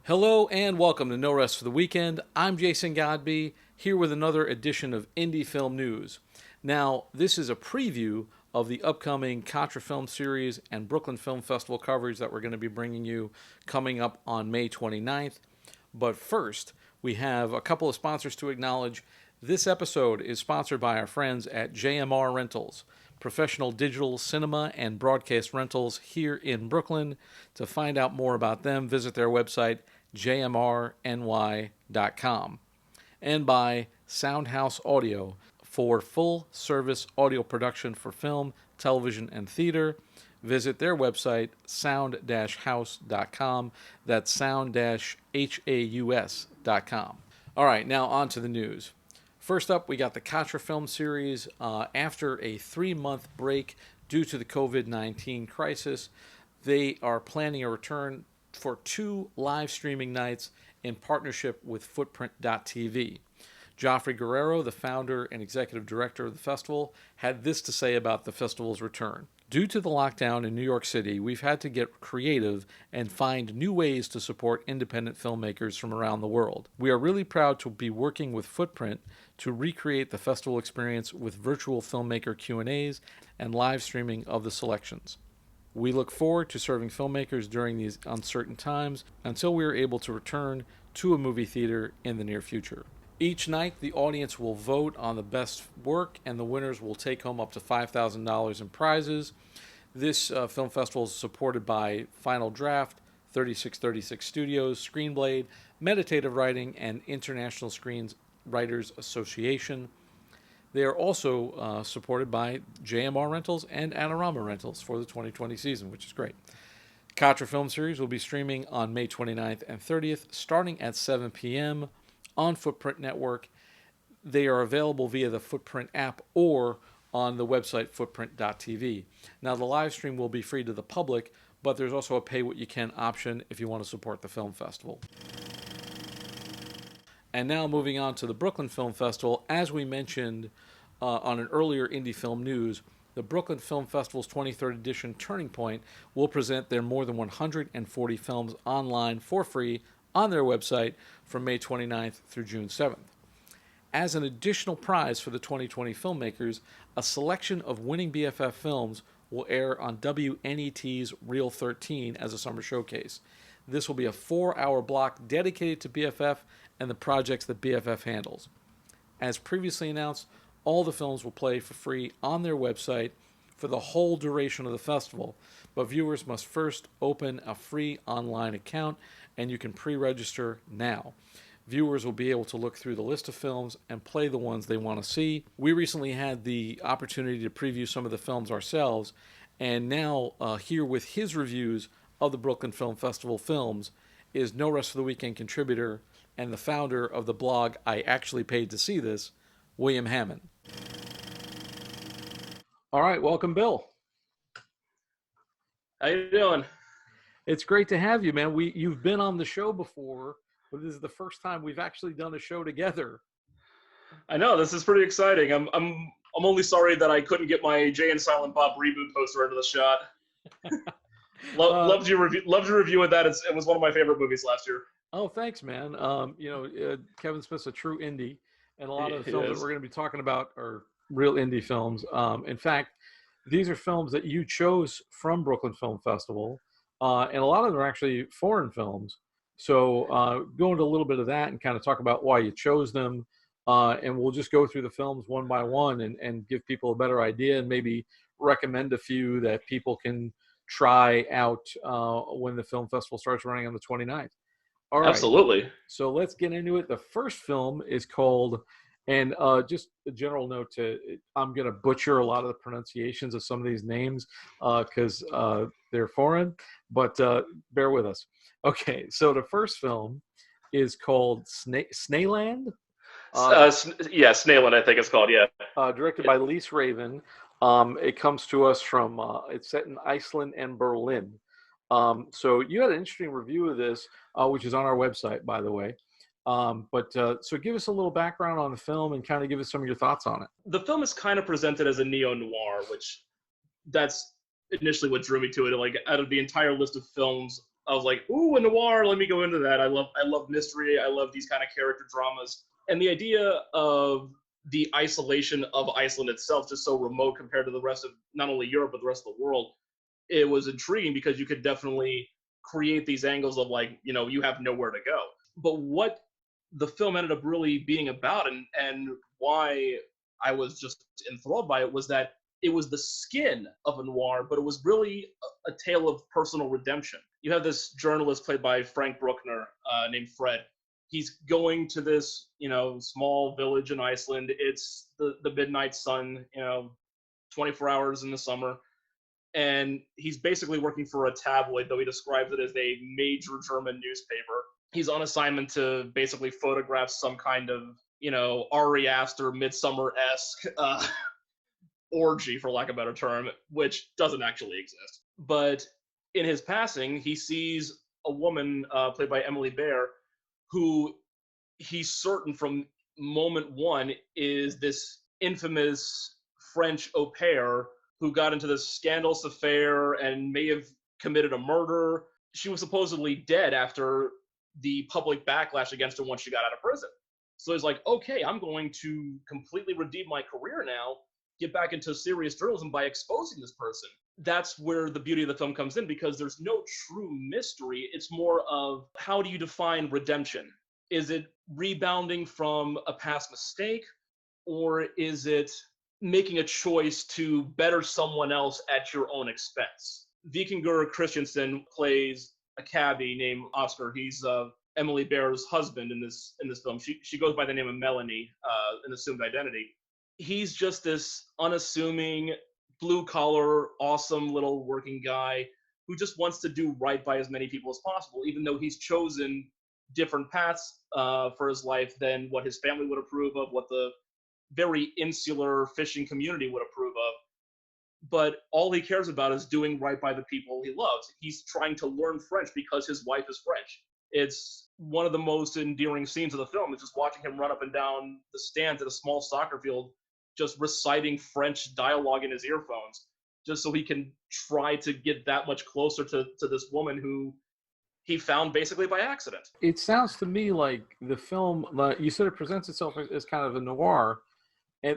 Hello and welcome to No Rest for the Weekend. I'm Jason Godbey, here with another edition of Indie Film News. Now, this is a preview of the upcoming Contra film series and Brooklyn Film Festival coverage that we're going to be bringing you coming up on May 29th. But first, we have a couple of sponsors to acknowledge. This episode is sponsored by our friends at JMR Rentals, professional digital cinema and broadcast rentals here in Brooklyn. To find out more about them, visit their website, jmrny.com. And by Soundhouse Audio for full service audio production for film, television, and theater. Visit their website, sound-house.com. That's sound-haus.com. All right, now on to the news. First up, we got the Katra film series. After a 3-month break due to the COVID-19 crisis, they are planning a return for 2 live streaming nights in partnership with Footprint.tv. Joffrey Guerrero, the founder and executive director of the festival, had this to say about the festival's return. Due to the lockdown in New York City, we've had to get creative and find new ways to support independent filmmakers from around the world. We are really proud to be working with Footprint to recreate the festival experience with virtual filmmaker Q&As and live streaming of the selections. We look forward to serving filmmakers during these uncertain times until we are able to return to a movie theater in the near future. Each night, the audience will vote on the best work, and the winners will take home up to $5,000 in prizes. This film festival is supported by Final Draft, 3636 Studios, Screenblade, Meditative Writing, and International Screen Writers Association. They are also supported by JMR Rentals and Anorama Rentals for the 2020 season, which is great. Katra film series will be streaming on May 29th and 30th, starting at 7 p.m. on Footprint Network. They are available via the Footprint app or on the website footprint.tv. Now, the live stream will be free to the public, but there's also a pay-what-you-can option if you want to support the film festival. And now moving on to the Brooklyn Film Festival. As we mentioned on an earlier Indie Film News, the Brooklyn Film Festival's 23rd edition Turning Point will present their more than 140 films online for free on their website from May 29th through June 7th. As an additional prize for the 2020 filmmakers, a selection of winning BFF films will air on WNET's Reel 13 as a summer showcase. This will be a 4-hour block dedicated to BFF and the projects that BFF handles. As previously announced, all the films will play for free on their website for the whole duration of the festival, but viewers must first open a free online account, and you can pre-register now. Viewers will be able to look through the list of films and play the ones they want to see. We recently had the opportunity to preview some of the films ourselves, and now here with his reviews of the Brooklyn Film Festival films is No Rest for the Weekend contributor and the founder of the blog I Actually Paid to See This, William Hammon. All right, welcome, Bill. How you doing? It's great to have you, man. You've been on the show before, but this is the first time we've actually done a show together. I know, this is pretty exciting. I'm only sorry that I couldn't get my Jay and Silent Bob reboot poster into the shot. Loved your review of that. It was one of my favorite movies last year. Oh, thanks, man. Kevin Smith's a true indie, and a lot of the films that we're going to be talking about are real indie films. In fact, these are films that you chose from Brooklyn Film Festival, and a lot of them are actually foreign films. So go into a little bit of that and kind of talk about why you chose them, and we'll just go through the films one by one and give people a better idea and maybe recommend a few that people can try out when the film festival starts running on the 29th. All right. Absolutely. So let's get into it. The first film is called, and just a general note I'm going to butcher a lot of the pronunciations of some of these names because they're foreign, but bear with us. Okay, so the first film is called Snaeland. Snaeland, I think it's called, yeah. Directed by Lise Raven. It comes to us from, it's set in Iceland and Berlin. So you had an interesting review of this, which is on our website, by the way. So give us a little background on the film and kind of give us some of your thoughts on it. The film is kind of presented as a neo-noir, which that's initially what drew me to it. Like, out of the entire list of films I was like, ooh, a noir, let me go into that. I love mystery. I love these kind of character dramas. And the idea of the isolation of Iceland itself, just so remote compared to the rest of not only Europe, but the rest of the world, it was intriguing because you could definitely create these angles of like, you have nowhere to go. But what the film ended up really being about, and why I was just enthralled by it, was that it was the skin of a noir, but it was really a tale of personal redemption. You have this journalist played by Frank Bruckner named Fred. He's going to this, small village in Iceland. It's the midnight sun, 24 hours in the summer. And he's basically working for a tabloid, though he describes it as a major German newspaper. He's on assignment to basically photograph some kind of, Ari Aster, Midsummer-esque orgy, for lack of a better term, which doesn't actually exist. But in his passing, he sees a woman played by Emily Bear, who he's certain from moment one is this infamous French au pair who got into this scandalous affair and may have committed a murder. She was supposedly dead after the public backlash against her once she got out of prison. So he's like, okay, I'm going to completely redeem my career now, get back into serious journalism by exposing this person. That's where the beauty of the film comes in, because there's no true mystery. It's more of, how do you define redemption? Is it rebounding from a past mistake, or is it making a choice to better someone else at your own expense? Vikingur Christensen plays a cabbie named Oscar. He's Emily Bear's husband in this film. She goes by the name of Melanie, an assumed identity. He's just this unassuming, blue-collar, awesome little working guy who just wants to do right by as many people as possible, even though he's chosen different paths for his life than what his family would approve of, what the very insular fishing community would approve of. But all he cares about is doing right by the people he loves. He's trying to learn French because his wife is French. It's one of the most endearing scenes of the film, is just watching him run up and down the stands at a small soccer field, just reciting French dialogue in his earphones, just so he can try to get that much closer to this woman who he found basically by accident. It sounds to me like the film, you said it presents itself as kind of a noir,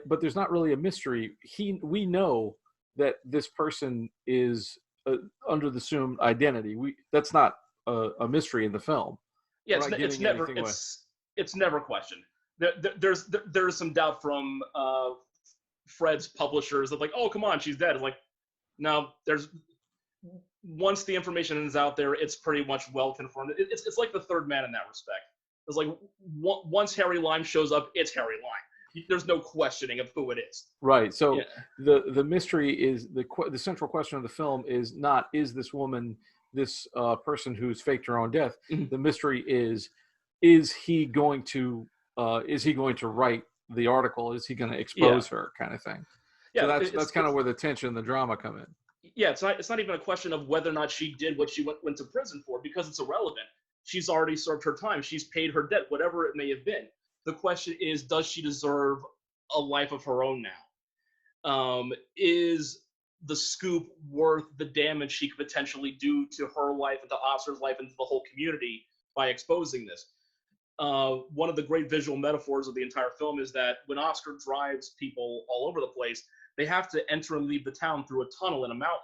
but there's not really a mystery. We know that this person is under the assumed identity. That's not a mystery in the film. Yeah, it's never questioned. There's some doubt from Fred's publishers of like, oh, come on, she's dead. It's like, no, once the information is out there, it's pretty much well confirmed. It's like the third man in that respect. It's like, once Harry Lime shows up, it's Harry Lime. There's no questioning of who it is. Right. So yeah. The mystery is the central question of the film is not, is this woman this person who's faked her own death? Mm-hmm. The mystery is he going to write the article? Is he going to expose her, kind of thing? Yeah, so that's kind of where the tension and the drama come in. Yeah, it's not even a question of whether or not she did what she went to prison for, because it's irrelevant. She's already served her time. She's paid her debt, whatever it may have been. The question is, does she deserve a life of her own now? Is the scoop worth the damage she could potentially do to her life and to Oscar's life and to the whole community by exposing this? One of the great visual metaphors of the entire film is that when Oscar drives people all over the place, they have to enter and leave the town through a tunnel in a mountain.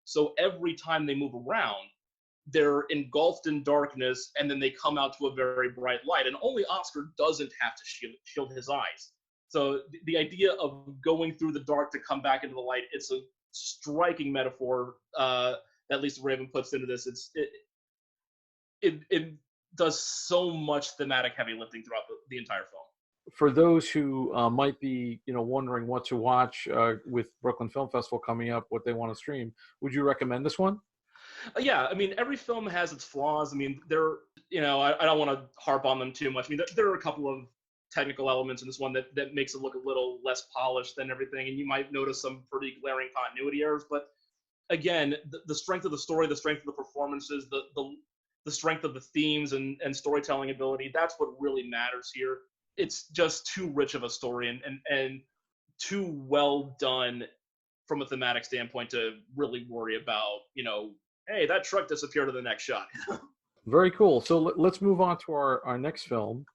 So every time they move around, they're engulfed in darkness, and then they come out to a very bright light. And only Oscar doesn't have to shield his eyes. So the idea of going through the dark to come back into the light, it's a striking metaphor that Lisa Raven puts into this. It does so much thematic heavy lifting throughout the entire film. For those who might be, wondering what to watch with Brooklyn Film Festival coming up, what they want to stream, would you recommend this one? Yeah, I mean, every film has its flaws. I mean, I don't want to harp on them too much. I mean, there are a couple of technical elements in this one that makes it look a little less polished than everything, and you might notice some pretty glaring continuity errors. But again, the strength of the story, the strength of the performances, the strength of the themes and storytelling ability, that's what really matters here. It's just too rich of a story and too well done from a thematic standpoint to really worry about, hey, that truck disappeared in the next shot. Very cool. So let's move on to our next film.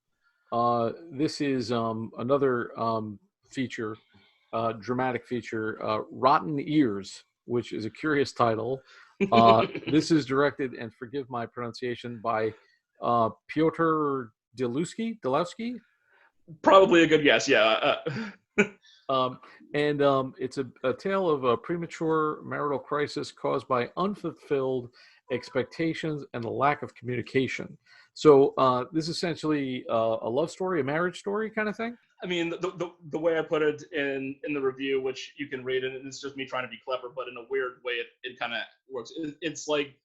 This is another feature, dramatic feature, Rotten Ears, which is a curious title. This is directed, and forgive my pronunciation, by Piotr Delowski. Probably a good guess, yeah. Um, and it's a tale of a premature marital crisis caused by unfulfilled expectations and the lack of communication. So this is essentially a love story, a marriage story kind of thing. I mean, the way I put it in the review, which you can read, and it's just me trying to be clever, but in a weird way, it kind of works. It's like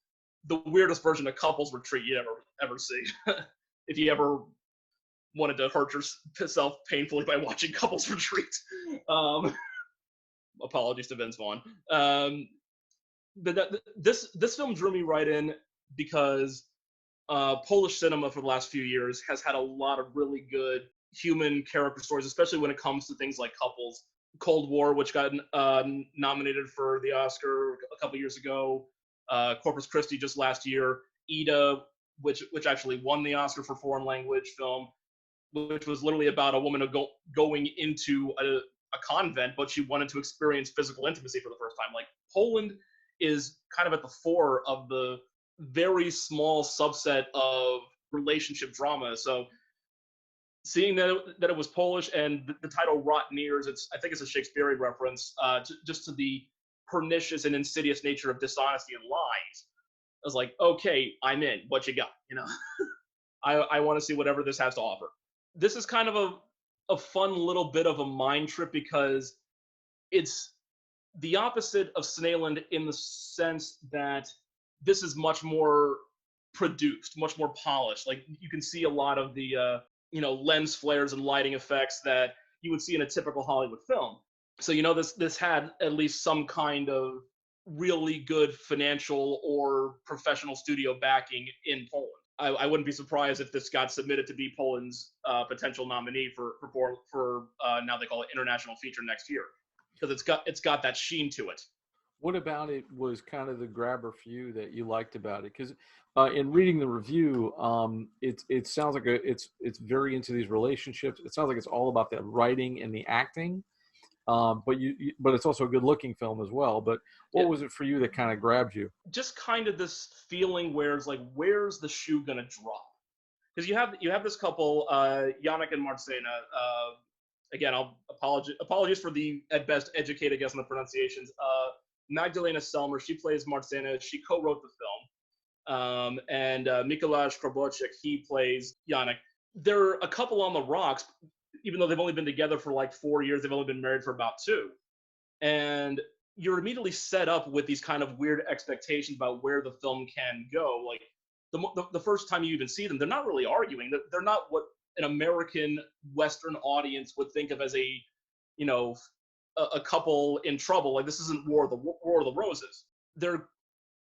the weirdest version of couples retreat you ever see. If you ever wanted to hurt yourself painfully by watching couples retreat, apologies to Vince Vaughn. But this film drew me right in because Polish cinema for the last few years has had a lot of really good human character stories, especially when it comes to things like couples. Cold War, which got nominated for the Oscar a couple years ago. Corpus Christi just last year. Ida, which actually won the Oscar for foreign language film, which was literally about a woman going into a convent, but she wanted to experience physical intimacy for the first time. Like, Poland is kind of at the fore of the very small subset of relationship drama. So seeing that it was Polish and the title Rotten Ears, I think it's a Shakespearean reference, just to the pernicious and insidious nature of dishonesty and lies. I was like, okay, I'm in. What you got? I want to see whatever this has to offer. This is kind of a fun little bit of a mind trip because it's the opposite of Snaeland in the sense that this is much more produced, much more polished. Like, you can see a lot of the lens flares and lighting effects that you would see in a typical Hollywood film. So this had at least some kind of really good financial or professional studio backing in Poland. I wouldn't be surprised if this got submitted to be Poland's potential nominee for now they call it international feature next year, because it's got that sheen to it. What about it was kind of the grabber for you that you liked about it? Because in reading the review, it sounds like it's very into these relationships. It sounds like it's all about the writing and the acting, but it's also a good looking film as well. But what was it for you that kind of grabbed you? Just kind of this feeling where it's like, where's the shoe gonna drop? Because you have this couple, Yannick and Marcena. Again, apologies for the at best educated guess on the pronunciations. Magdalena Selmer, she plays Marcena. She co-wrote the film. And Mikołaj Krobocek, he plays Yannick. They're a couple on the rocks, even though they've only been together for like 4 years. They've only been married for about 2. And you're immediately set up with these kind of weird expectations about where the film can go. Like, the first time you even see them, they're not really arguing. They're not what an American Western audience would think of as a couple in trouble. Like, this isn't War of the Roses. They're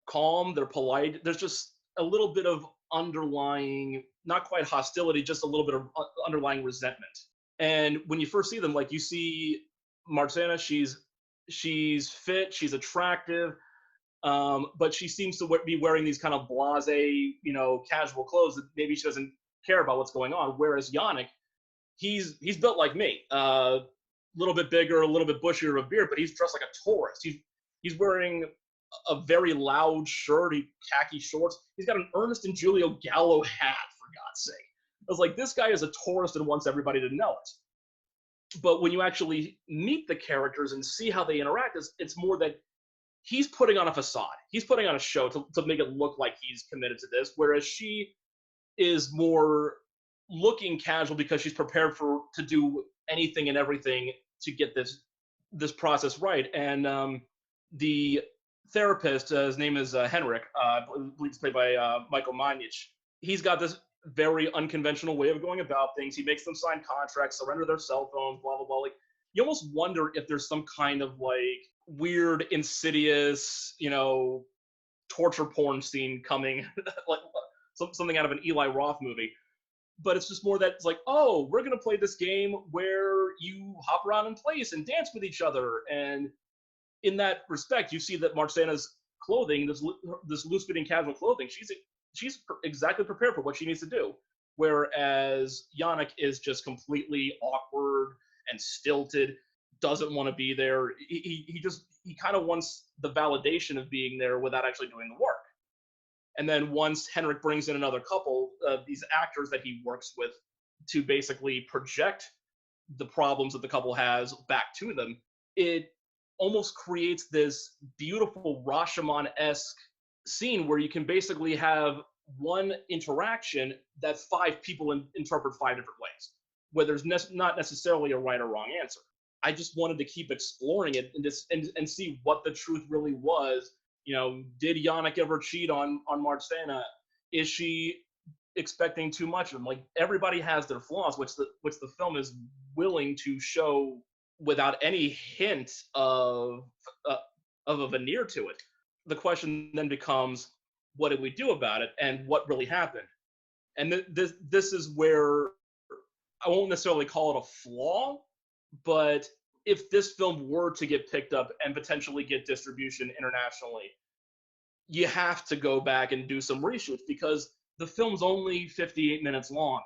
calm, they're polite. There's just a little bit of underlying, not quite hostility, just a little bit of underlying resentment. And when you first see them, like, you see Marcena, she's fit, she's attractive, but she seems to be wearing these kind of blasé, casual clothes that maybe she doesn't care about what's going on. Whereas Yannick, he's built like me. A little bit bigger, a little bit bushier of a beard, but he's dressed like a tourist. He's wearing a very loud shirt, khaki shorts. He's got an Ernest and Julio Gallo hat, for God's sake. I was like, this guy is a tourist and wants everybody to know it. But when you actually meet the characters and see how they interact, it's more that he's putting on a facade. He's putting on a show to make it look like he's committed to this, whereas she is more looking casual because she's prepared to do anything and everything to get this process right. And the therapist, his name is Henrik, I believe it's played by Michael Manich. He's got this very unconventional way of going about things. He makes them sign contracts, surrender their cell phones, blah, blah, blah. Like, you almost wonder if there's some kind of like weird, insidious, torture porn scene coming, like something out of an Eli Roth movie. But it's just more that it's like, oh, we're going to play this game where you hop around in place and dance with each other. And in that respect, you see that Marcena's clothing, this loose-fitting casual clothing, she's exactly prepared for what she needs to do. Whereas Yannick is just completely awkward and stilted, doesn't want to be there. He kind of wants the validation of being there without actually doing the work. And then once Henrik brings in another couple, these actors that he works with to basically project the problems that the couple has back to them, it almost creates this beautiful Rashomon-esque scene where you can basically have one interaction that 5 people interpret 5 different ways, where there's not necessarily a right or wrong answer. I just wanted to keep exploring it and see what the truth really was. Did Yannick ever cheat on Marcena? Is she expecting too much of him? Like, everybody has their flaws, which the film is willing to show without any hint of a veneer to it. The question then becomes, what did we do about it, and what really happened? And this is where I won't necessarily call it a flaw, but if this film were to get picked up and potentially get distribution internationally, you have to go back and do some reshoots, because the film's only 58 minutes long.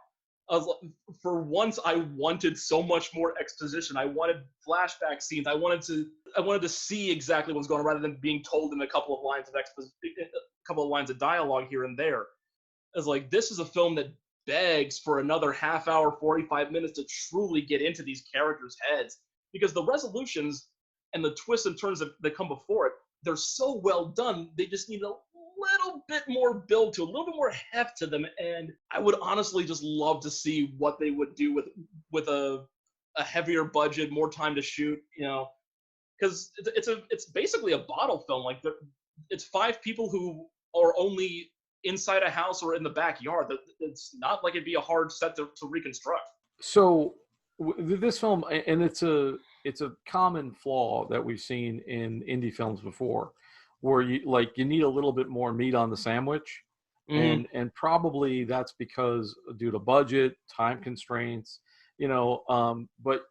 For once, I wanted so much more exposition. I wanted flashback scenes. I wanted to see exactly what's going on, rather than being told in a couple of lines of dialogue here and there. It's like, this is a film that begs for another half hour, 45 minutes to truly get into these characters' heads, because the resolutions and the twists and turns that come before it, they're so well done. They just need a little bit more build to, a little bit more heft to them. And I would honestly just love to see what they would do with a heavier budget, more time to shoot, because it's basically a bottle film. Like, it's 5 people who are only inside a house or in the backyard. It's not like it'd be a hard set to reconstruct. So this film, and it's a common flaw that we've seen in indie films before, where you need a little bit more meat on the sandwich. Mm-hmm. and probably that's because due to budget, time constraints, but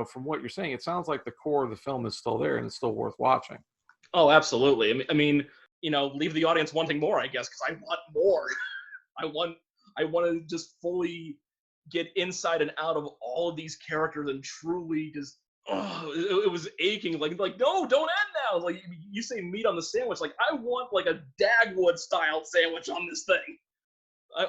from what you're saying, it sounds like the core of the film is still there and it's still worth watching. Oh, absolutely. I mean, leave the audience wanting more, I guess, because I want more. I want to just fully get inside and out of all of these characters and truly just, it was aching. Like, no, don't end now. Like, you say meat on the sandwich. Like, I want like a Dagwood style sandwich on this thing.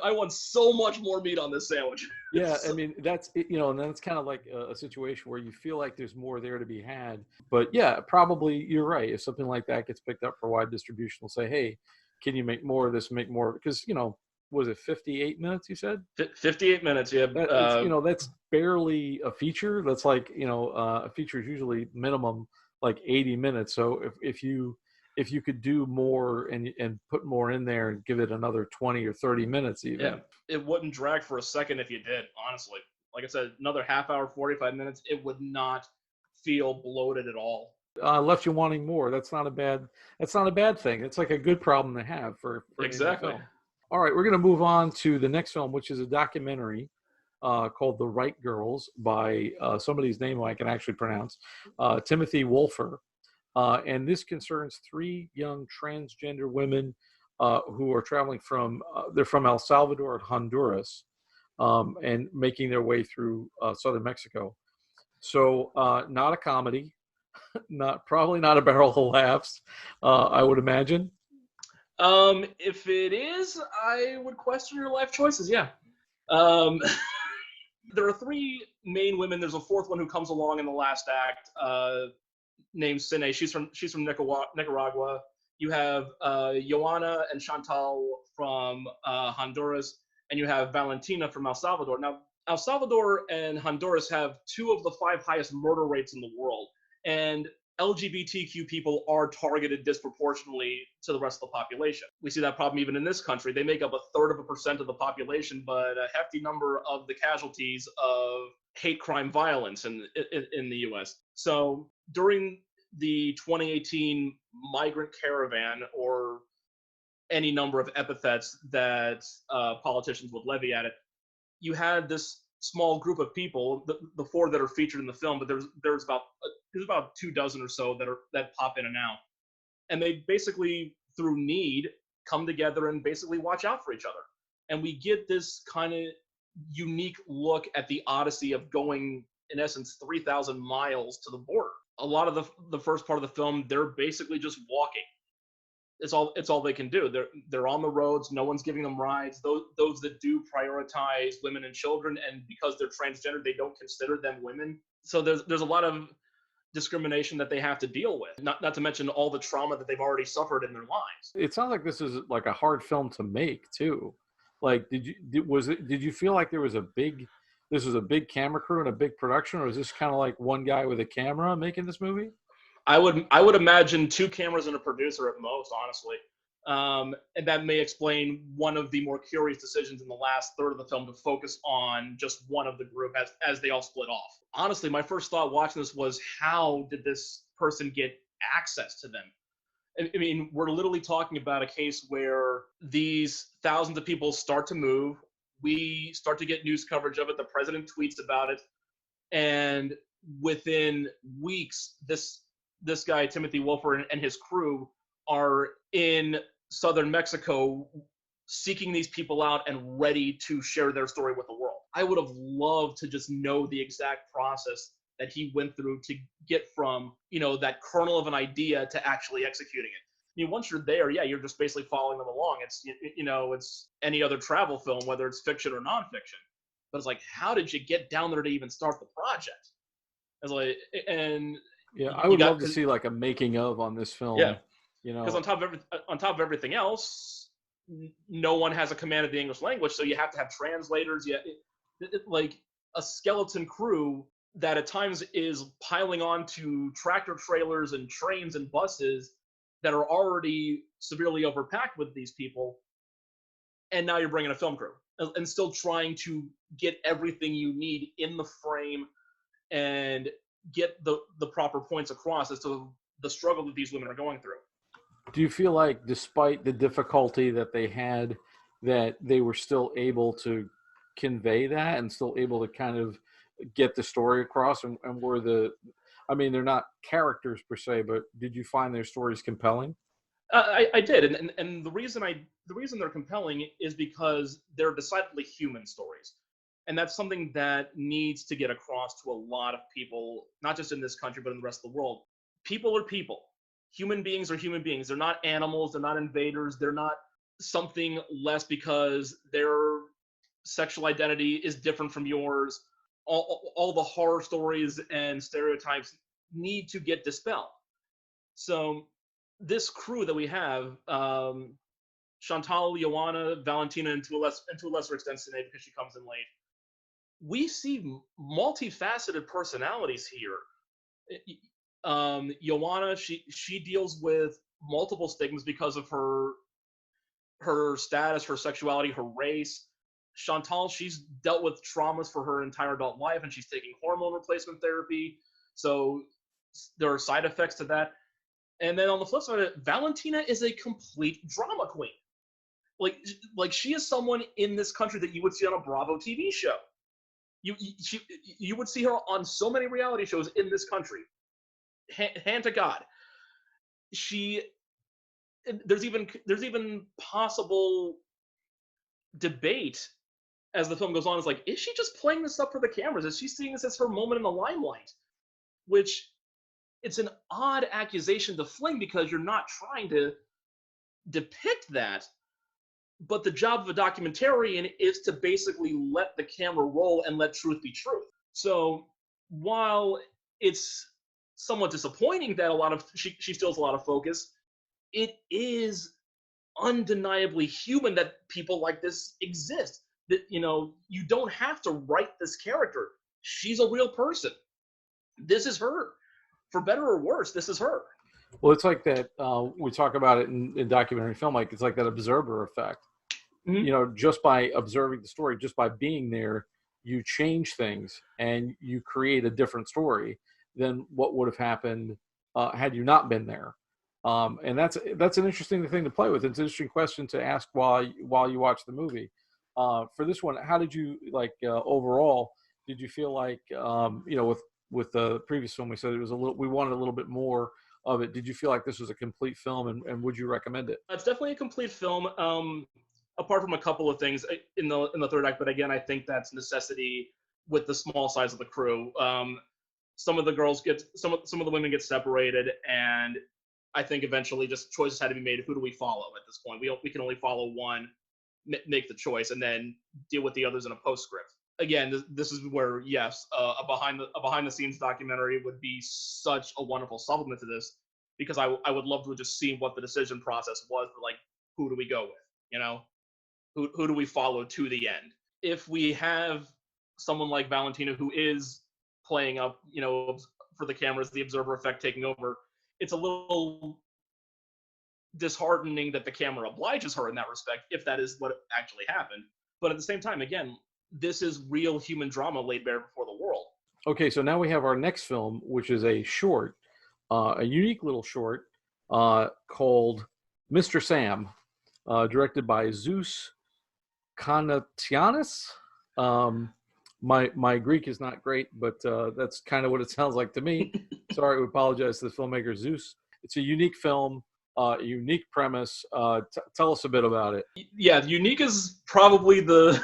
I want so much more meat on this sandwich. Yeah, I mean, that's, and then it's kind of like a situation where you feel like there's more there to be had. But yeah, probably you're right. If something like that gets picked up for wide distribution, we'll say, hey, can you make more of this, make more? Because, was it 58 minutes, you said? 58 minutes, yeah. That's barely a feature. That's like, a feature is usually minimum like 80 minutes. So if you could do more and put more in there and give it another 20 or 30 minutes even. Yeah, it wouldn't drag for a second if you did, honestly. Like I said, another half hour, 45 minutes, it would not feel bloated at all. Left you wanting more. That's not a bad thing. It's like a good problem to have for exactly. All right, we're going to move on to the next film, which is a documentary called The Right Girls by somebody's name I can actually pronounce, Timothy Wolfer. And this concerns 3 young transgender women who are traveling they're from El Salvador and Honduras, and making their way through southern Mexico. So not a comedy, probably not a barrel of laughs, I would imagine. If it is, I would question your life choices. Yeah. There are 3 main women. There's a 4th one who comes along in the last act, named Sine. She's from Nicaragua. You have Joanna and Chantal from Honduras, and you have Valentina from El Salvador. Now, El Salvador and Honduras have 2 of the 5 highest murder rates in the world, and LGBTQ people are targeted disproportionately to the rest of the population. We see that problem even in this country. They make up 1/3% of the population, but a hefty number of the casualties of hate crime violence in the U.S. So during the 2018 migrant caravan, or any number of epithets that politicians would levy at it, you had this small group of people, the 4 that are featured in the film, but there's about 2 dozen or so that pop in and out, and they basically through need, come together and basically watch out for each other. And we get this kind of unique look at the odyssey of going, in essence, 3,000 miles to the border. A lot of the first part of the film, they're basically just walking. It's all they can do. They're on the roads. No one's giving them rides. Those that do prioritize women and children, and because they're transgender, they don't consider them women. So there's a lot of discrimination that they have to deal with. Not to mention all the trauma that they've already suffered in their lives. It sounds like this is like a hard film to make too. Like, did you feel like this was a big camera crew and a big production, or is this kind of like one guy with a camera making this movie? I would imagine 2 cameras and a producer at most, honestly. And that may explain one of the more curious decisions in the last third of the film to focus on just one of the group as they all split off. Honestly, my first thought watching this was, how did this person get access to them? I mean, we're literally talking about a case where these thousands of people start to move. We start to get news coverage of it. The president tweets about it. And within weeks, this guy, Timothy Wolfer, and his crew are in southern Mexico seeking these people out and ready to share their story with the world. I would have loved to just know the exact process that he went through to get from, that kernel of an idea to actually executing it. I mean, once you're there, yeah, you're just basically following them along. It's, it's any other travel film, whether it's fiction or nonfiction. But it's like, how did you get down there to even start the project? It's like, and yeah, I would love to see like a making of on this film. Yeah, because on top of everything else, no one has a command of the English language, so you have to have translators. Yeah, like a skeleton crew that at times is piling onto tractor trailers and trains and buses that are already severely overpacked with these people, and now you're bringing a film crew and still trying to get everything you need in the frame and get the proper points across as to the struggle that these women are going through. Do you feel like, despite the difficulty that they had, that they were still able to convey that and still able to kind of get the story across? And they're not characters per se, but did you find their stories compelling? I did, and the reason they're compelling is because they're decidedly human stories. And that's something that needs to get across to a lot of people, not just in this country, but in the rest of the world. People are people. Human beings are human beings. They're not animals. They're not invaders. They're not something less because their sexual identity is different from yours. All the horror stories and stereotypes need to get dispelled. So this crew that we have, Chantal, Joanna, Valentina, and to a lesser extent Sinead, because she comes in late, we see multifaceted personalities here. Joanna, she deals with multiple stigmas because of her status, her sexuality, her race. Chantal, she's dealt with traumas for her entire adult life, and she's taking hormone replacement therapy. So there are side effects to that. And then on the flip side of it, Valentina is a complete drama queen. Like she is someone in this country that you would see on a Bravo TV show. You would see her on so many reality shows in this country. Hand to God. There's even possible debate as the film goes on. It's like, is she just playing this up for the cameras? Is she seeing this as her moment in the limelight? Which, it's an odd accusation to fling because you're not trying to depict that. But the job of a documentarian is to basically let the camera roll and let truth be truth. So while it's somewhat disappointing that she steals a lot of focus, it is undeniably human that people like this exist. That, you don't have to write this character. She's a real person. This is her. For better or worse, this is her. Well, it's like that. We talk about it in documentary film. Like, it's like that observer effect. Mm-hmm. Just by observing the story, just by being there, you change things and you create a different story than what would have happened had you not been there. And that's an interesting thing to play with. It's an interesting question to ask while you watch the movie. For this one, how did you overall? Did you feel like with the previous film we said we wanted a little bit more of it, did you feel like this was a complete film, and would you recommend it? It's definitely a complete film. Apart from a couple of things in the third act, but again, I think that's necessity with the small size of the crew. Some of the girls get some of the women get separated, and I think eventually just choices had to be made. Who do we follow at this point? We can only follow one, make the choice, and then deal with the others in a postscript. Again, this is where yes, a behind the scenes documentary would be such a wonderful supplement to this, because I would love to just see what the decision process was for, like, who do we go with, you know, who do we follow to the end. If we have someone like Valentina who is playing up, you know, for the cameras, the observer effect taking over, it's a little disheartening that the camera obliges her in that respect, if that is what actually happened. But at the same time, again, this is real human drama laid bare before the world. Okay, so now we have our next film, which is a short, a unique little short called Mr. Sam, directed by Zeus Kanatianis. My Greek is not great, but that's kind of what it sounds like to me. Sorry, we apologize to the filmmaker Zeus. It's a unique film, a unique premise. Tell us a bit about it. Yeah, unique is probably the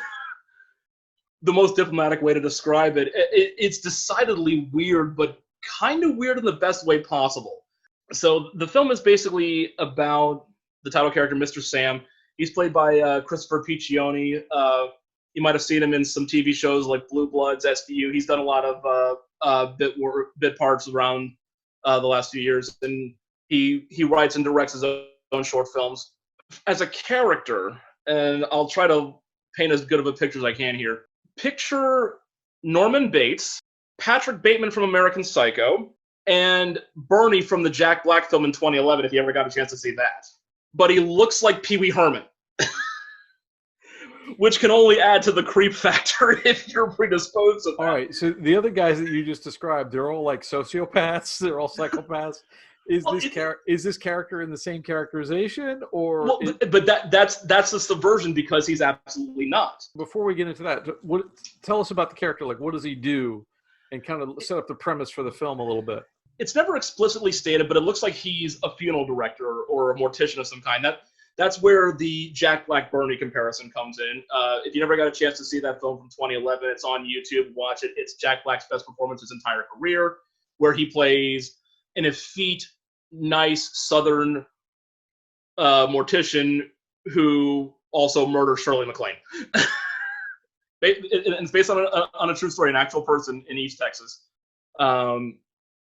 most diplomatic way to describe it. It's decidedly weird, but kind of weird in the best way possible. So the film is basically about the title character, Mr. Sam. He's played by Christopher Piccioni. You might have seen him in some TV shows like Blue Bloods, SVU. He's done a lot of bit parts around the last few years, and he writes and directs his own short films. As a character, and I'll try to paint as good of a picture as I can here. Picture Norman Bates, Patrick Bateman from American Psycho, and Bernie from the Jack Black film in 2011, if you ever got a chance to see that. But he looks like Pee Wee Herman, which can only add to the creep factor if you're predisposed to that. All right, so the other guys that you just described, they're all like sociopaths, they're all psychopaths. Is this character in the same characterization, or? Well, but that's the subversion, because he's absolutely not. Before we get into that, tell us about the character. Like, what does he do, and kind of set up the premise for the film a little bit. It's never explicitly stated, but it looks like he's a funeral director or a mortician of some kind. That's where the Jack Black Bernie comparison comes in. If you never got a chance to see that film from 2011, it's on YouTube. Watch it. It's Jack Black's best performance his entire career, where he plays an effete, nice Southern mortician who also murders Shirley MacLaine. It's based on a true story, an actual person in East Texas.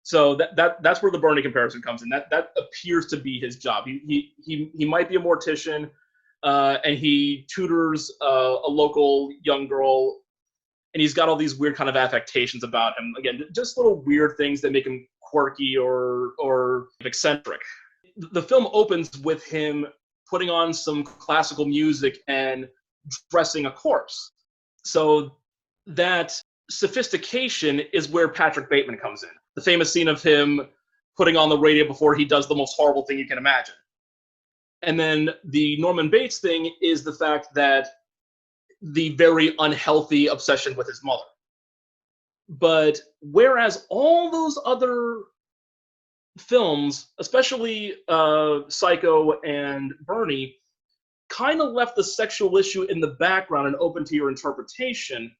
So that's where the Bernie comparison comes in. That appears to be his job. He might be a mortician, and he tutors a local young girl, and he's got all these weird kind of affectations about him. Again, just little weird things that make him quirky or eccentric. The film opens with him putting on some classical music and dressing a corpse. So that sophistication is where Patrick Bateman comes in. The famous scene of him putting on the radio before he does the most horrible thing you can imagine. And then the Norman Bates thing is the fact that the very unhealthy obsession with his mother. But whereas all those other films, especially Psycho and Bernie, kind of left the sexual issue in the background and open to your interpretation,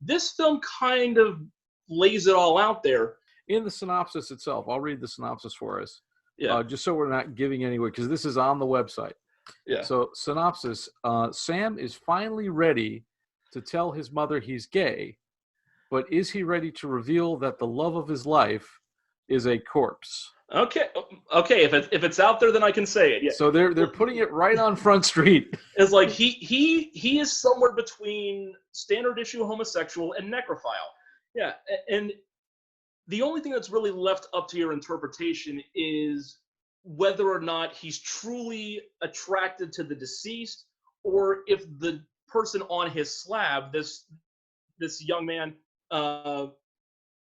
this film kind of lays it all out there. In the synopsis itself, I'll read the synopsis for us. Yeah. Just so we're not giving any away, because this is on the website. Yeah. So, synopsis, Sam is finally ready to tell his mother he's gay, but is he ready to reveal that the love of his life is a corpse? Okay. If it's out there, then I can say it. Yeah. So they're putting it right on Front Street. It's like he is somewhere between standard issue homosexual and necrophile. Yeah, and the only thing that's really left up to your interpretation is whether or not he's truly attracted to the deceased, or if the person on his slab, this young man,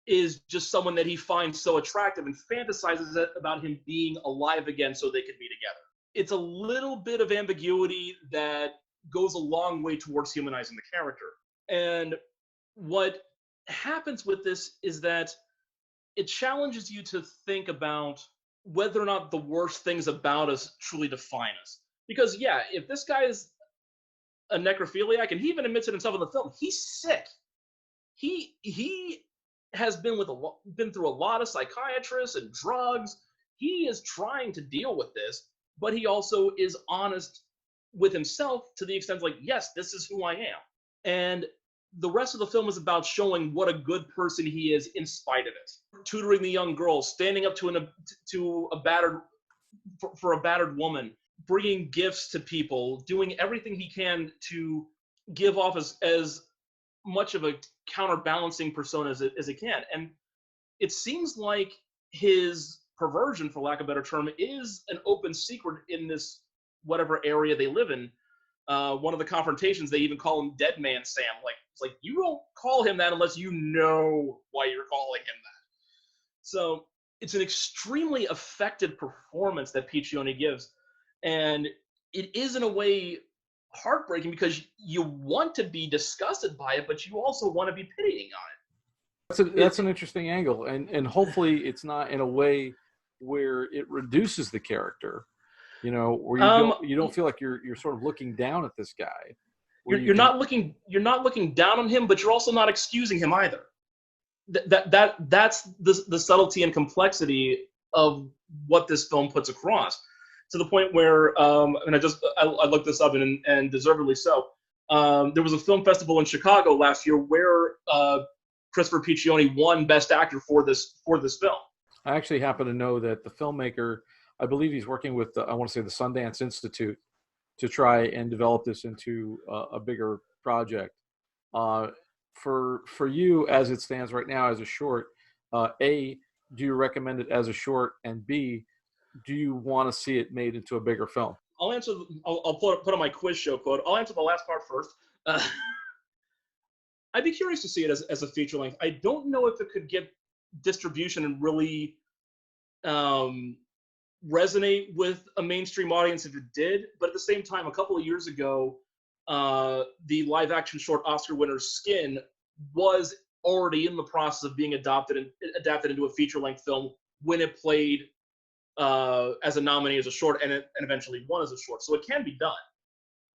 is just someone that he finds so attractive and fantasizes about him being alive again so they could be together. It's a little bit of ambiguity that goes a long way towards humanizing the character. And what happens with this is that it challenges you to think about whether or not the worst things about us truly define us. Because yeah, if this guy is a necrophiliac, and he even admits it himself in the film, he's sick. He has been through a lot of psychiatrists and drugs. He is trying to deal with this, but he also is honest with himself to the extent like, yes, this is who I am. And the rest of the film is about showing what a good person he is in spite of it. Tutoring the young girl, standing up to a battered for a battered woman, bringing gifts to people, doing everything he can to give off as much of a counterbalancing persona as it can. And it seems like his perversion, for lack of a better term, is an open secret in this whatever area they live in. One of the confrontations, they even call him Dead Man Sam. Like, it's like, you don't call him that unless you know why you're calling him that. So it's an extremely affected performance that Piccioni gives. And it is in a way heartbreaking because you want to be disgusted by it, but you also want to be pitying on it. That's an interesting angle, and hopefully it's not in a way where it reduces the character, where you don't feel like you're sort of looking down at this guy. You're not looking down on him, but you're also not excusing him either. That's the subtlety and complexity of what this film puts across, to the point where and I looked this up and deservedly so. There was a film festival in Chicago last year where Christopher Piccioni won Best Actor for this film. I actually happen to know that the filmmaker, I believe he's working with I want to say the Sundance Institute to try and develop this into a bigger project. For you, as it stands right now as a short, A, do you recommend it as a short, and B, do you want to see it made into a bigger film? I'll put on my quiz show quote. I'll answer the last part first. I'd be curious to see it as a feature length. I don't know if it could get distribution and really resonate with a mainstream audience if it did. But at the same time, a couple of years ago, the live action short Oscar winner Skin was already in the process of being adapted into a feature length film when it played as a nominee as a short and eventually won as a short. So it can be done.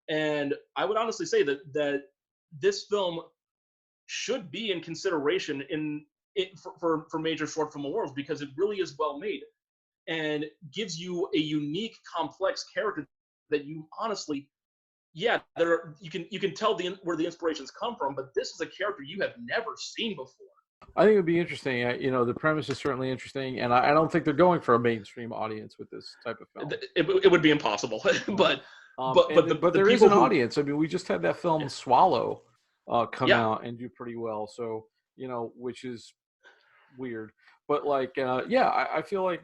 And I would honestly say that this film should be in consideration for major short film awards, because it really is well made and gives you a unique, complex character that you honestly, you can tell where the inspirations come from, but this is a character you have never seen before. I think it would be interesting. The premise is certainly interesting, and I don't think they're going for a mainstream audience with this type of film. It would be impossible, but there is an audience. I mean, we just had that film Swallow come out and do pretty well. So which is weird, but I feel like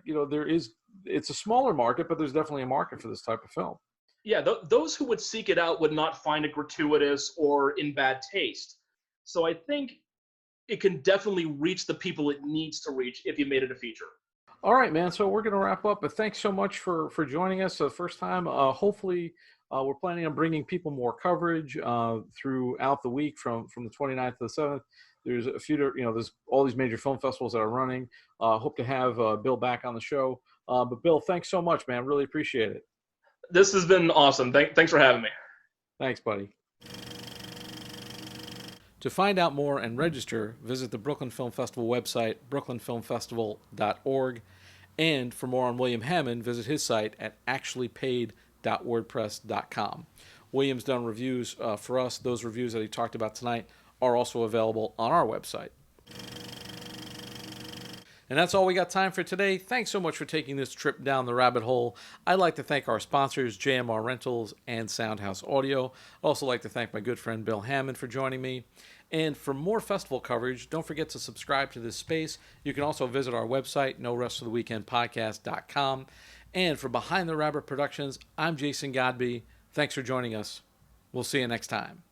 it's a smaller market, but there's definitely a market for this type of film. Yeah, those who would seek it out would not find it gratuitous or in bad taste. So I think it can definitely reach the people it needs to reach if you made it a feature. All right, man. So we're going to wrap up, but thanks so much for joining us the first time. Hopefully, we're planning on bringing people more coverage throughout the week from the 29th to the 7th. There's a few, there's all these major film festivals that are running. Hope to have Bill back on the show. But Bill, thanks so much, man. Really appreciate it. This has been awesome. Thanks for having me. Thanks, buddy. To find out more and register, visit the Brooklyn Film Festival website, brooklynfilmfestival.org. And for more on William Hammon, visit his site at actuallypaid.wordpress.com. William's done reviews for us. Those reviews that he talked about tonight are also available on our website. And that's all we got time for today. Thanks so much for taking this trip down the rabbit hole. I'd like to thank our sponsors, JMR Rentals and Soundhouse Audio. I'd also like to thank my good friend Bill Hammon for joining me. And for more festival coverage, don't forget to subscribe to this space. You can also visit our website, norestoftheweekendpodcast.com. And for Behind the Rabbit Productions, I'm Jason Godbey. Thanks for joining us. We'll see you next time.